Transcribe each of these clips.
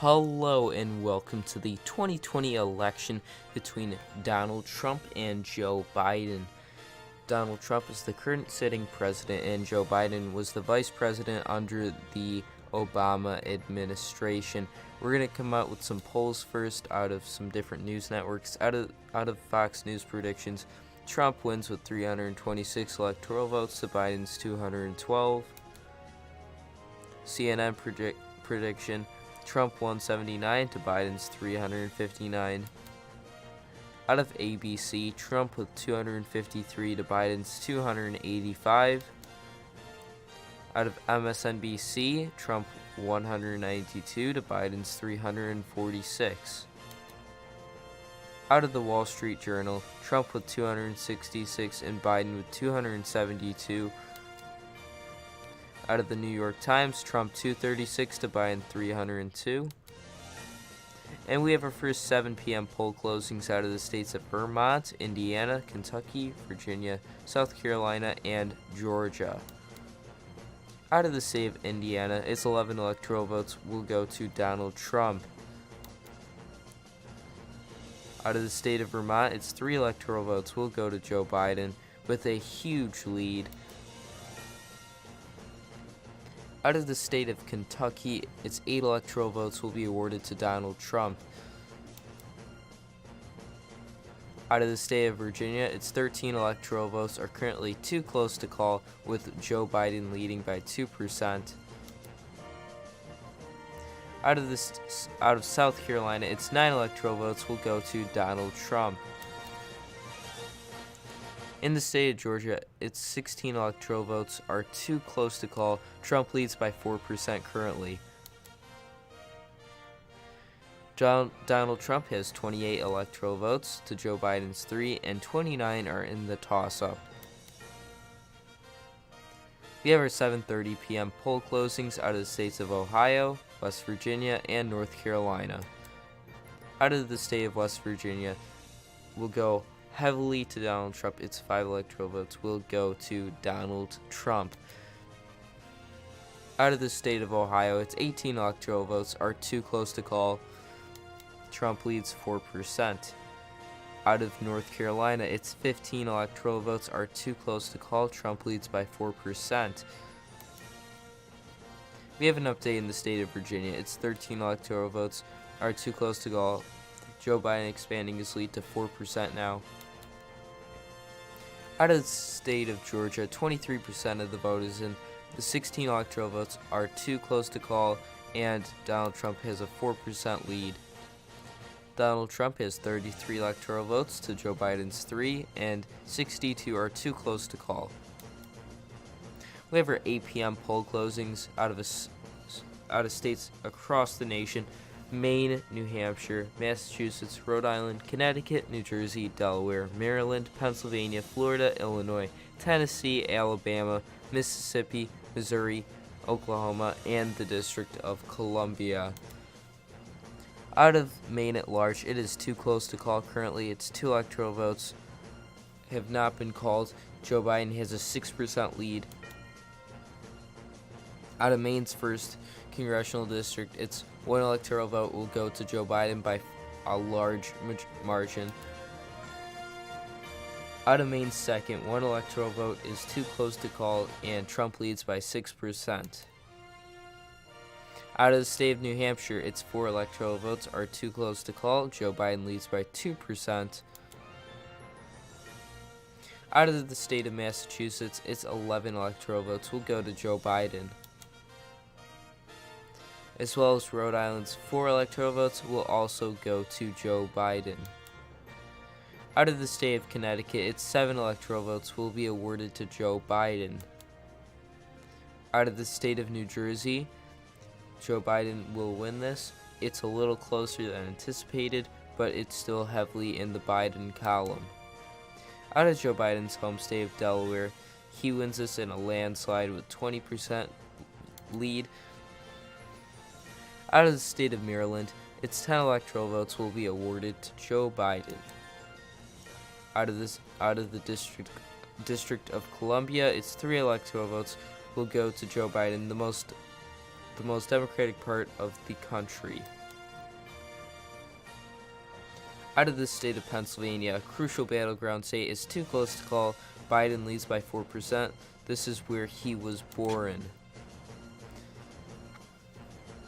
Hello and welcome to the 2020 election between Donald Trump and Joe Biden. Donald Trump is the current sitting president and Joe Biden was the vice president under the Obama administration. We're going to come out with some polls first out of some different news networks. Out of Fox News predictions, Trump wins with 326 electoral votes to Biden's 212. CNN prediction, Trump 179 to Biden's 359. Out of ABC, Trump with 253 to Biden's 285. Out of MSNBC, Trump 192 to Biden's 346. Out of the Wall Street Journal, Trump with 266 and Biden with 272. Out of the New York Times, Trump 236 to Biden 302. And we have our first 7 p.m. poll closings out of the states of Vermont, Indiana, Kentucky, Virginia, South Carolina, and Georgia. Out of the state of Indiana, its 11 electoral votes will go to Donald Trump. Out of the state of Vermont, its 3 electoral votes will go to Joe Biden with a huge lead. Out of the state of Kentucky, its 8 electoral votes will be awarded to Donald Trump. Out of the state of Virginia, its 13 electoral votes are currently too close to call, with Joe Biden leading by 2%. Out of South Carolina, its 9 electoral votes will go to Donald Trump. In the state of Georgia, its 16 electoral votes are too close to call. Trump leads by 4% currently. Donald Trump has 28 electoral votes to Joe Biden's 3, and 29 are in the toss-up. We have our 7:30 p.m. poll closings out of the states of Ohio, West Virginia, and North Carolina. Out of the state of West Virginia, we'll go heavily to Donald Trump. Its 5 electoral votes will go to Donald Trump. Out of the state of Ohio, its 18 electoral votes are too close to call. Trump leads 4%. Out of North Carolina, its 15 electoral votes are too close to call. Trump leads by 4%. We have an update in the state of Virginia. Its 13 electoral votes are too close to call. Joe Biden expanding his lead to 4% now. Out of the state of Georgia, 23% of the vote is in. The 16 electoral votes are too close to call, and Donald Trump has a 4% lead. Donald Trump has 33 electoral votes to Joe Biden's 3, and 62 are too close to call. We have our 8 p.m. poll closings out of states across the nation: Maine, New Hampshire, Massachusetts, Rhode Island, Connecticut, New Jersey, Delaware, Maryland, Pennsylvania, Florida, Illinois, Tennessee, Alabama, Mississippi, Missouri, Oklahoma, and the District of Columbia. Out of Maine at large, it is too close to call currently. Its 2 electoral votes have not been called. Joe Biden has a 6% lead. Out of Maine's 1st congressional district, its 1 electoral vote will go to Joe Biden by a large margin. Out of Maine's 2nd, 1 electoral vote is too close to call, and Trump leads by 6%. Out of the state of New Hampshire, its 4 electoral votes are too close to call. Joe Biden leads by 2%. Out of the state of Massachusetts, its 11 electoral votes will go to Joe Biden. As well as Rhode Island's 4 electoral votes will also go to Joe Biden. Out of the state of Connecticut, its 7 electoral votes will be awarded to Joe Biden. Out of the state of New Jersey, Joe Biden will win this. It's a little closer than anticipated, but it's still heavily in the Biden column. Out of Joe Biden's home state of Delaware, he wins this in a landslide with 20% lead. Out of the state of Maryland, its 10 electoral votes will be awarded to Joe Biden. Out of the District of Columbia, its 3 electoral votes will go to Joe Biden, the most democratic part of the country. Out of the state of Pennsylvania, a crucial battleground state, is too close to call. Biden leads by 4%. This is where he was born.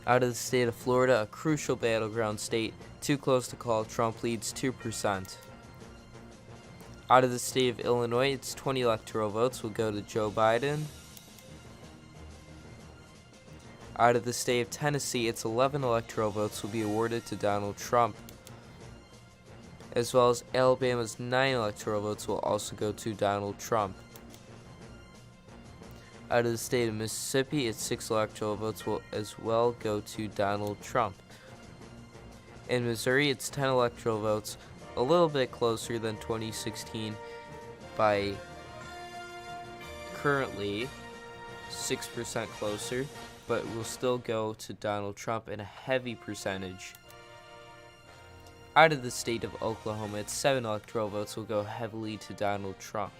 Out of the state of Florida, a crucial battleground state, too close to call. Trump leads 2%. Out of the state of Illinois, it's 20 electoral votes will go to Joe Biden. Out of the state of Tennessee, it's 11 electoral votes will be awarded to Donald Trump. As well as Alabama's 9 electoral votes will also go to Donald Trump. Out of the state of Mississippi, its 6 electoral votes will as well go to Donald Trump. In Missouri, it's 10 electoral votes, a little bit closer than 2016 by currently 6% closer, but will still go to Donald Trump in a heavy percentage. Out of the state of Oklahoma, its 7 electoral votes will go heavily to Donald Trump.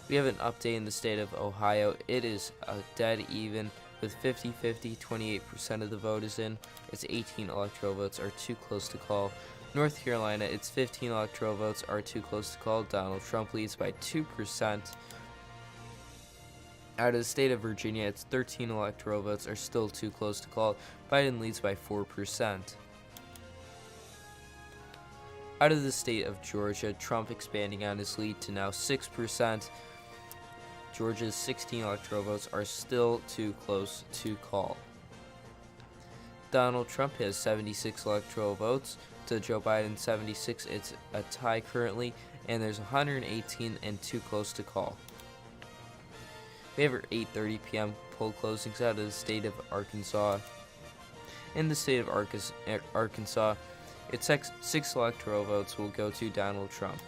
We have an update in the state of Ohio. It is a dead even with 50-50, 28% of the vote is in. Its 18 electoral votes are too close to call. North Carolina, its 15 electoral votes are too close to call. Donald Trump leads by 2%. Out of the state of Virginia, its 13 electoral votes are still too close to call. Biden leads by 4%. Out of the state of Georgia, Trump expanding on his lead to now 6%. Georgia's 16 electoral votes are still too close to call. Donald Trump has 76 electoral votes to Joe Biden 76. It's a tie currently, and there's 118 and too close to call. We have our 8:30 p.m. poll closings out of the state of Arkansas. In the state of Arkansas, its 6 electoral votes will go to Donald Trump.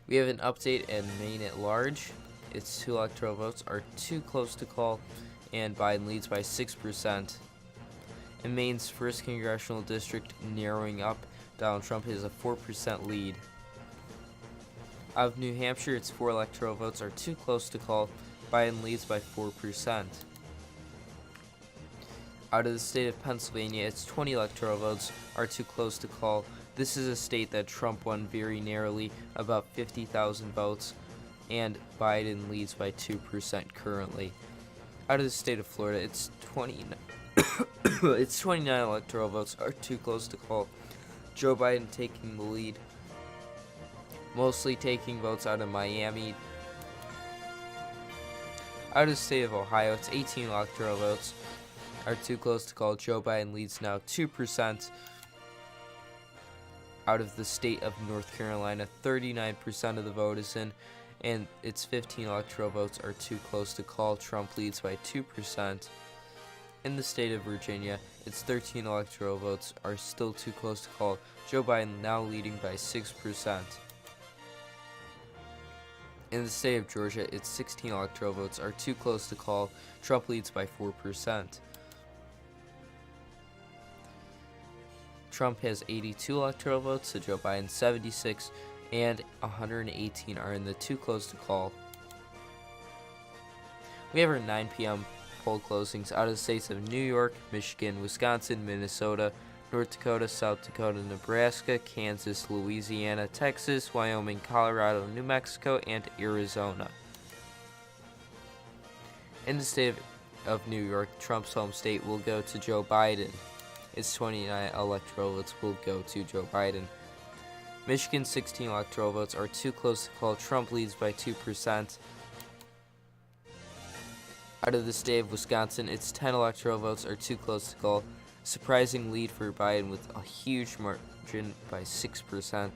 We have an update in Maine at large. Its 2 electoral votes are too close to call, and Biden leads by 6%. In Maine's 1st congressional district narrowing up, Donald Trump has a 4% lead. Out of New Hampshire, its 4 electoral votes are too close to call. Biden leads by 4%. Out of the state of Pennsylvania, its 20 electoral votes are too close to call. This is a state that Trump won very narrowly, about 50,000 votes, and Biden leads by 2% currently. Out of the state of Florida, its 29 electoral votes are too close to call. Joe Biden taking the lead, mostly taking votes out of Miami. Out of the state of Ohio, its 18 electoral votes are too close to call. Joe Biden leads now 2%. Out of the state of North Carolina, 39% of the vote is in, and its 15 electoral votes are too close to call. Trump leads by 2%. In the state of Virginia, its 13 electoral votes are still too close to call. Joe Biden now leading by 6%. In the state of Georgia, its 16 electoral votes are too close to call. Trump leads by 4%. Trump has 82 electoral votes to Joe Biden 76, and 118 are in the too close to call. We have our 9 p.m. poll closings out of the states of New York, Michigan, Wisconsin, Minnesota, North Dakota, South Dakota, Nebraska, Kansas, Louisiana, Texas, Wyoming, Colorado, New Mexico, and Arizona. In the state of New York, Trump's home state will go to Joe Biden. Its 29 electoral votes will go to Joe Biden. Michigan's 16 electoral votes are too close to call. Trump leads by 2%. Out of the state of Wisconsin, its 10 electoral votes are too close to call. Surprising lead for Biden with a huge margin by 6%.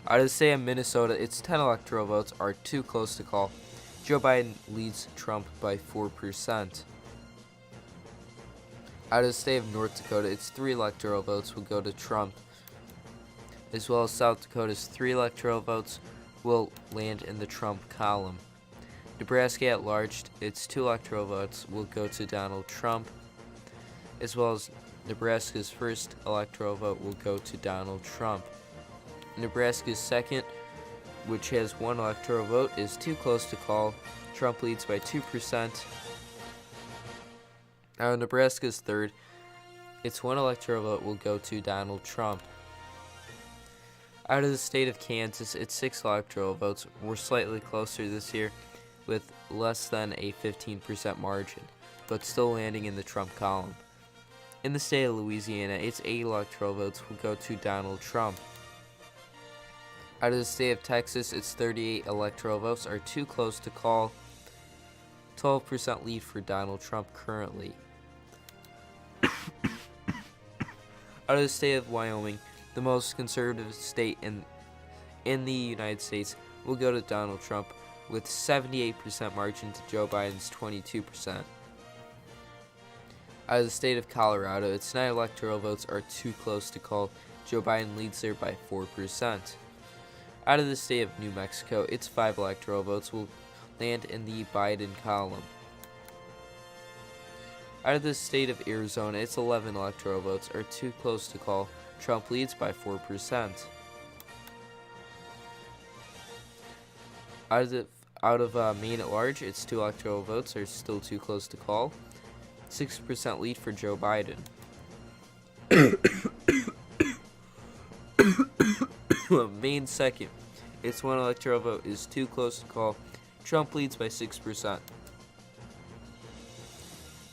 Out of the state of Minnesota, its 10 electoral votes are too close to call. Joe Biden leads Trump by 4%. Out of the state of North Dakota, its 3 electoral votes will go to Trump, as well as South Dakota's 3 electoral votes will land in the Trump column. Nebraska at large, its 2 electoral votes will go to Donald Trump, as well as Nebraska's 1st electoral vote will go to Donald Trump. Nebraska's 2nd, which has 1 electoral vote, is too close to call. Trump leads by 2%. Now, Nebraska's third. Its 1 electoral vote will go to Donald Trump. Out of the state of Kansas, its 6 electoral votes were slightly closer this year, with less than a 15% margin, but still landing in the Trump column. In the state of Louisiana, its 8 electoral votes will go to Donald Trump. Out of the state of Texas, its 38 electoral votes are too close to call. 12% lead for Donald Trump currently. Out of the state of Wyoming, the most conservative state in the United States, will go to Donald Trump with 78% margin to Joe Biden's 22%. Out of the state of Colorado, its 9 electoral votes are too close to call. Joe Biden leads there by 4%. Out of the state of New Mexico, its 5 electoral votes will land in the Biden column. Out of the state of Arizona, its 11 electoral votes are too close to call. Trump leads by 4%. Out of Maine at large, its 2 electoral votes are still too close to call. 6% lead for Joe Biden. Maine second. Its 1 electoral vote is too close to call. Trump leads by 6%.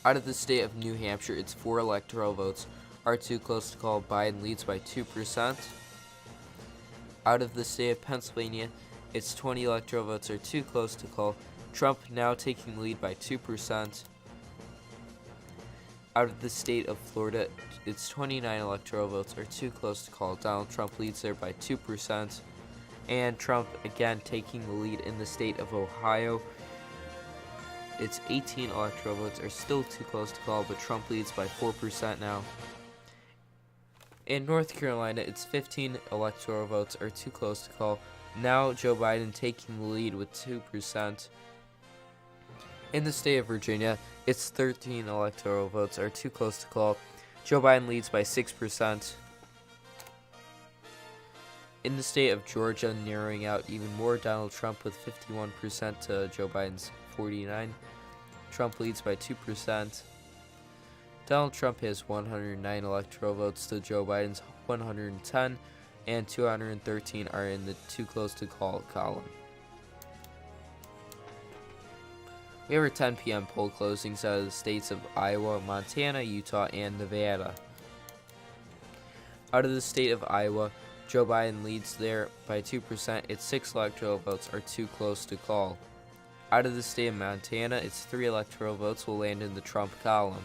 Out of the state of New Hampshire, its 4 electoral votes are too close to call. Biden leads by 2%. Out of the state of Pennsylvania, its 20 electoral votes are too close to call. Trump now taking the lead by 2%. Out of the state of Florida, its 29 electoral votes are too close to call. Donald Trump leads there by 2%. And Trump again taking the lead in the state of Ohio. Its 18 electoral votes are still too close to call, but Trump leads by 4% now. In North Carolina, its 15 electoral votes are too close to call. Now Joe Biden taking the lead with 2%. In the state of Virginia, its 13 electoral votes are too close to call. Joe Biden leads by 6%. In the state of Georgia, narrowing out even more, Donald Trump with 51% to Joe Biden's 49%. Trump leads by 2%. Donald Trump has 109 electoral votes to Joe Biden's 110, and 213 are in the too close to call column. We have our 10 p.m. poll closings out of the states of Iowa, Montana, Utah, and Nevada. Out of the state of Iowa, Joe Biden leads there by 2%. Its 6 electoral votes are too close to call. Out of the state of Montana, its 3 electoral votes will land in the Trump column.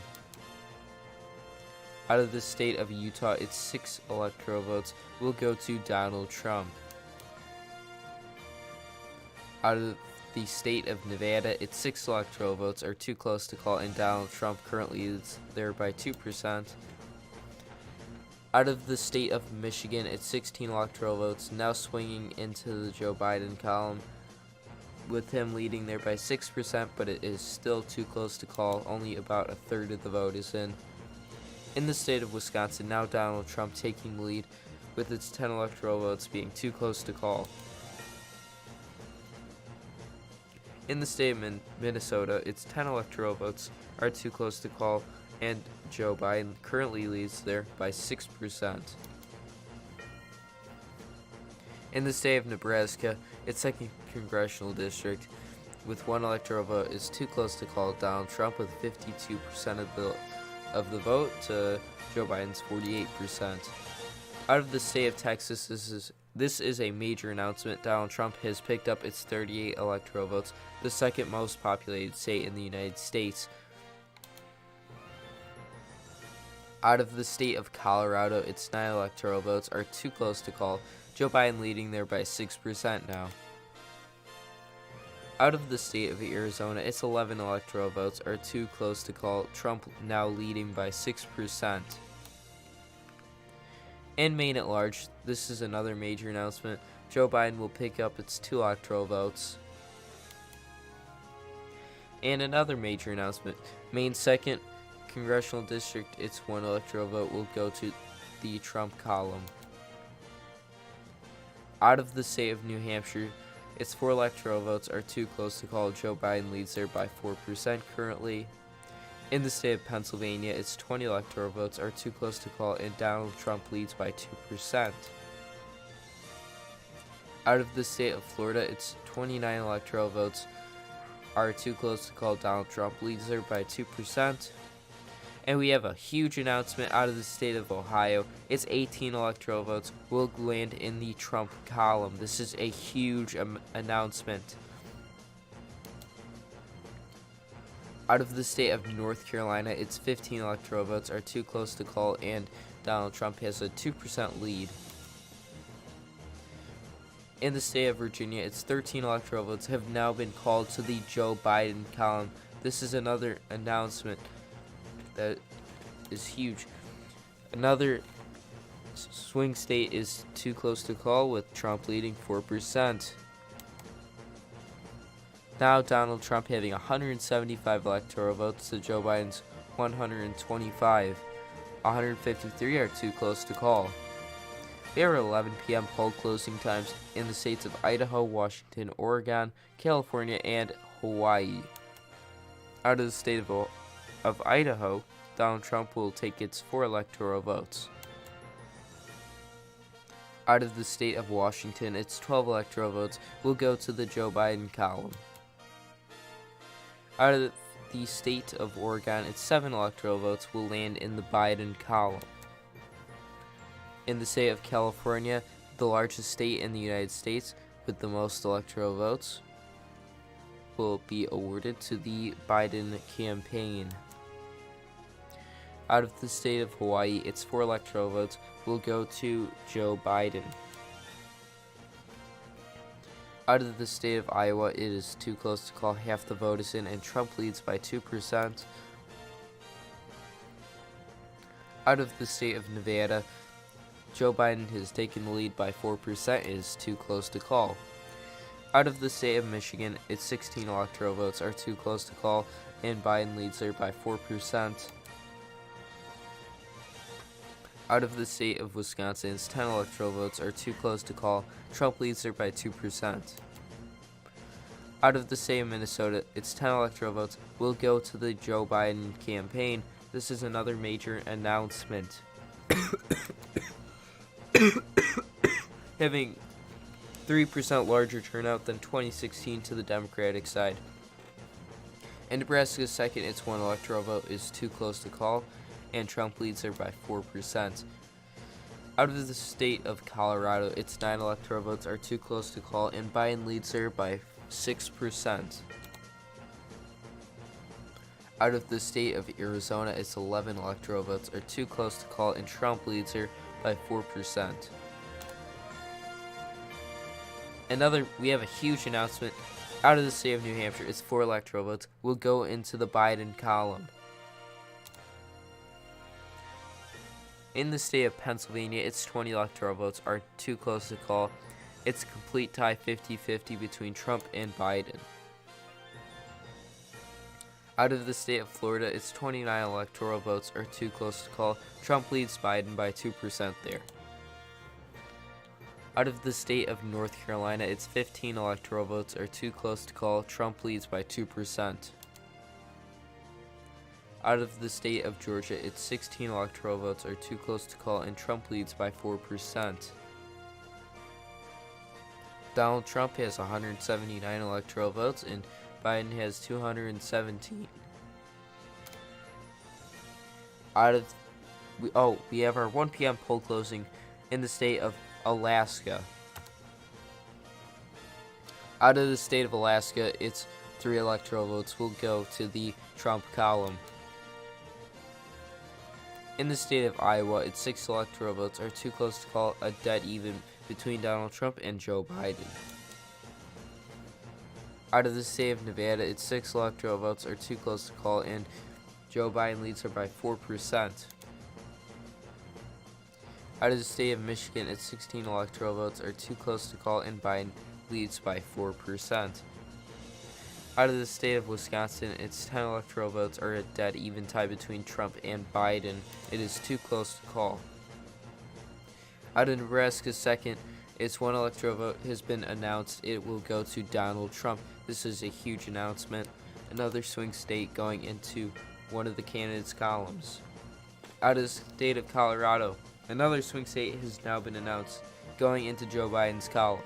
Out of the state of Utah, its 6 electoral votes will go to Donald Trump. Out of the state of Nevada, its 6 electoral votes are too close to call, and Donald Trump currently is there by 2%. Out of the state of Michigan, its 16 electoral votes now swinging into the Joe Biden column, with him leading there by 6%, but it is still too close to call. Only about a third of the vote is in. In the state of Wisconsin, now Donald Trump taking the lead, with its 10 electoral votes being too close to call. In the state of Minnesota, its 10 electoral votes are too close to call, and Joe Biden currently leads there by 6%. In the state of Nebraska, its 2nd congressional district, with 1 electoral vote, is too close to call. Donald Trump with 52% of the vote to Joe Biden's 48%. Out of the state of Texas, this is a major announcement. Donald Trump has picked up its 38 electoral votes, the 2nd most populated state in the United States. Out of the state of Colorado, its 9 electoral votes are too close to call. Joe Biden leading there by 6% now. Out of the state of Arizona, its 11 electoral votes are too close to call. Trump now leading by 6%. In Maine at large, this is another major announcement. Joe Biden will pick up its 2 electoral votes. And another major announcement. Maine's 2nd congressional district, its 1 electoral vote will go to the Trump column. Out of the state of New Hampshire, its 4 electoral votes are too close to call. Joe Biden leads there by 4% currently. In the state of Pennsylvania, its 20 electoral votes are too close to call, and Donald Trump leads by 2%. Out of the state of Florida, its 29 electoral votes are too close to call. Donald Trump leads there by 2%. And we have a huge announcement out of the state of Ohio. Its 18 electoral votes will land in the Trump column. This is a huge announcement. Out of the state of North Carolina, its 15 electoral votes are too close to call, and Donald Trump has a 2% lead. In the state of Virginia, its 13 electoral votes have now been called to the Joe Biden column. This is another announcement that is huge. Another swing state is too close to call, with Trump leading 4%. Now Donald Trump having 175 electoral votes to Joe Biden's 125. 153 are too close to call. There are 11 p.m. poll closing times in the states of Idaho, Washington, Oregon, California, and Hawaii. Out of the state of Idaho, Donald Trump will take its 4 electoral votes. Out of the state of Washington, its 12 electoral votes will go to the Joe Biden column. Out of the state of Oregon, its 7 electoral votes will land in the Biden column. In the state of California, the largest state in the United States with the most electoral votes, will be awarded to the Biden campaign. Out of the state of Hawaii, its 4 electoral votes will go to Joe Biden. Out of the state of Iowa, it is too close to call. Half the vote is in, and Trump leads by 2%. Out of the state of Nevada, Joe Biden has taken the lead by 4%. It is too close to call. Out of the state of Michigan, its 16 electoral votes are too close to call, and Biden leads there by 4%. Out of the state of Wisconsin, its 10 electoral votes are too close to call. Trump leads there by 2%. Out of the state of Minnesota, its 10 electoral votes will go to the Joe Biden campaign. This is another major announcement. Having 3% larger turnout than 2016 to the Democratic side. In Nebraska's second, its 1 electoral vote is too close to call, and Trump leads there by 4%. Out of the state of Colorado, its 9 electoral votes are too close to call, and Biden leads there by 6%. Out of the state of Arizona, its 11 electoral votes are too close to call, and Trump leads there by 4%. We have a huge announcement. Out of the state of New Hampshire, its 4 electoral votes will go into the Biden column. In the state of Pennsylvania, its 20 electoral votes are too close to call. It's a complete tie 50-50 between Trump and Biden. Out of the state of Florida, its 29 electoral votes are too close to call. Trump leads Biden by 2% there. Out of the state of North Carolina, its 15 electoral votes are too close to call. Trump leads by 2%. Out of the state of Georgia, its 16 electoral votes are too close to call, and Trump leads by 4%. Donald Trump has 179 electoral votes, and Biden has 217. We have our 1 p.m. poll closing in the state of Alaska. Out of the state of Alaska, its 3 electoral votes will go to the Trump column. In the state of Iowa, its 6 electoral votes are too close to call, a dead even between Donald Trump and Joe Biden. Out of the state of Nevada, its 6 electoral votes are too close to call, and Joe Biden leads her by 4%. Out of the state of Michigan, its 16 electoral votes are too close to call, and Biden leads by 4%. Out of the state of Wisconsin, its 10 electoral votes are a dead even tie between Trump and Biden. It is too close to call. Out of Nebraska's second, its 1 electoral vote has been announced. It will go to Donald Trump. This is a huge announcement. Another swing state going into one of the candidates' columns. Out of the state of Colorado, another swing state has now been announced, going into Joe Biden's column.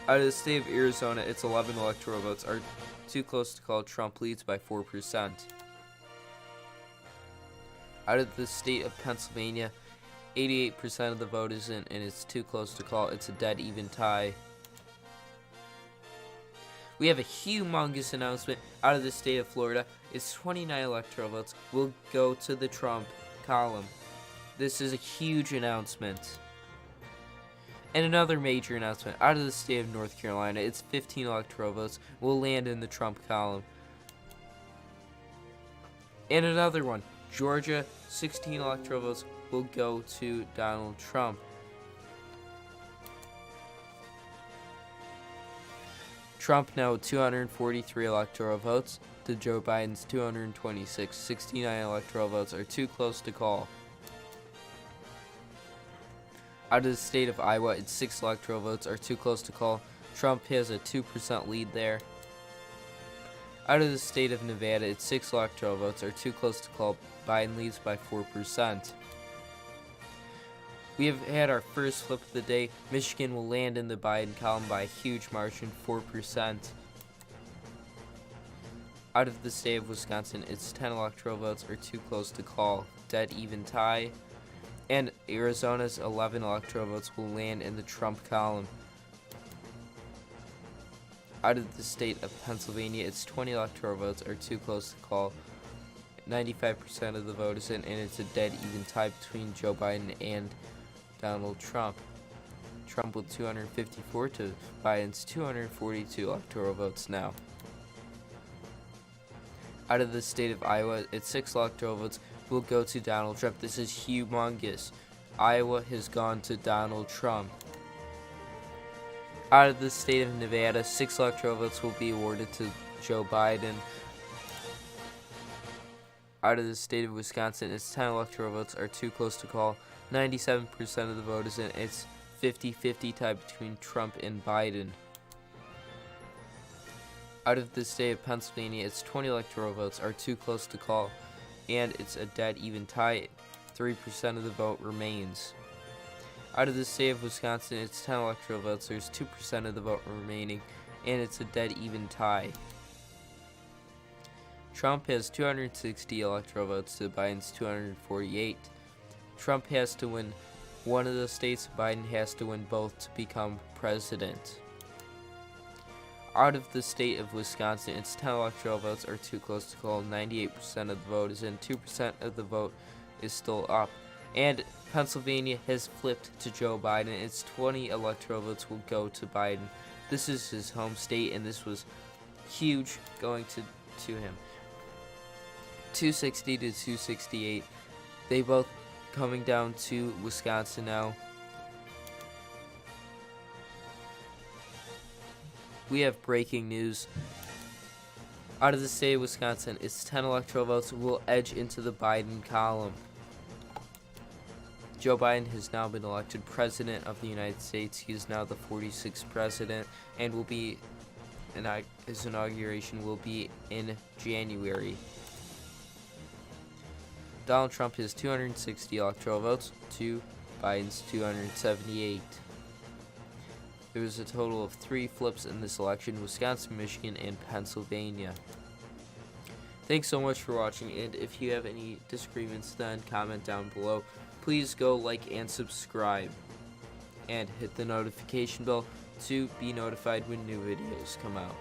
Out of the state of Arizona, its 11 electoral votes are too close to call. Trump leads by 4%. Out of the state of Pennsylvania, 88% of the vote is in, and it's too close to call. It's a dead even tie. We have a humongous announcement out of the state of Florida. Its 29 electoral votes will go to the Trump column. This is a huge announcement. And another major announcement out of the state of North Carolina. Its 15 electoral votes will land in the Trump column. And another one, Georgia, 16 electoral votes will go to Donald Trump. Trump now 243 electoral votes to Joe Biden's 226. 69 electoral votes are too close to call. Out of the state of Iowa, its 6 electoral votes are too close to call. Trump has a 2% lead there. Out of the state of Nevada, its 6 electoral votes are too close to call. Biden leads by 4%. We have had our first flip of the day. Michigan will land in the Biden column by a huge margin, 4%. Out of the state of Wisconsin, its 10 electoral votes are too close to call. Dead even tie. And Arizona's 11 electoral votes will land in the Trump column. Out of the state of Pennsylvania, its 20 electoral votes are too close to call. 95% of the vote is in, and it's a dead even tie between Joe Biden and Donald Trump. Trump with 254 to Biden's 242 electoral votes now. Out of the state of Iowa, its 6 electoral votes will go to Donald Trump. This is humongous. Iowa has gone to Donald Trump. Out of the state of Nevada, 6 electoral votes will be awarded to Joe Biden. Out of the state of Wisconsin, its 10 electoral votes are too close to call. 97% of the vote is in. It's 50-50 tie between Trump and Biden. Out of the state of Pennsylvania, its 20 electoral votes are too close to call, and it's a dead even tie. 3% of the vote remains. Out of the state of Wisconsin, its 10 electoral votes, there's 2% of the vote remaining, and it's a dead even tie. Trump has 260 electoral votes to Biden's 248. Trump has to win one of the states, Biden has to win both to become president. Out of the state of Wisconsin, its 10 electoral votes are too close to call. 98% of the vote is in, 2% of the vote is still up. And Pennsylvania has flipped to Joe Biden. Its 20 electoral votes will go to Biden. This is his home state, and this was huge going to him. 260 to 268. They both coming down to Wisconsin now. We have breaking news. Out of the state of Wisconsin, its 10 electoral votes will edge into the Biden column. Joe Biden has now been elected President of the United States. He is now the 46th president, and his inauguration will be in January. Donald Trump has 260 electoral votes to Biden's 278. There was a total of 3 flips in this election: Wisconsin, Michigan, and Pennsylvania. Thanks so much for watching, and if you have any disagreements, then comment down below. Please go like and subscribe, and hit the notification bell to be notified when new videos come out.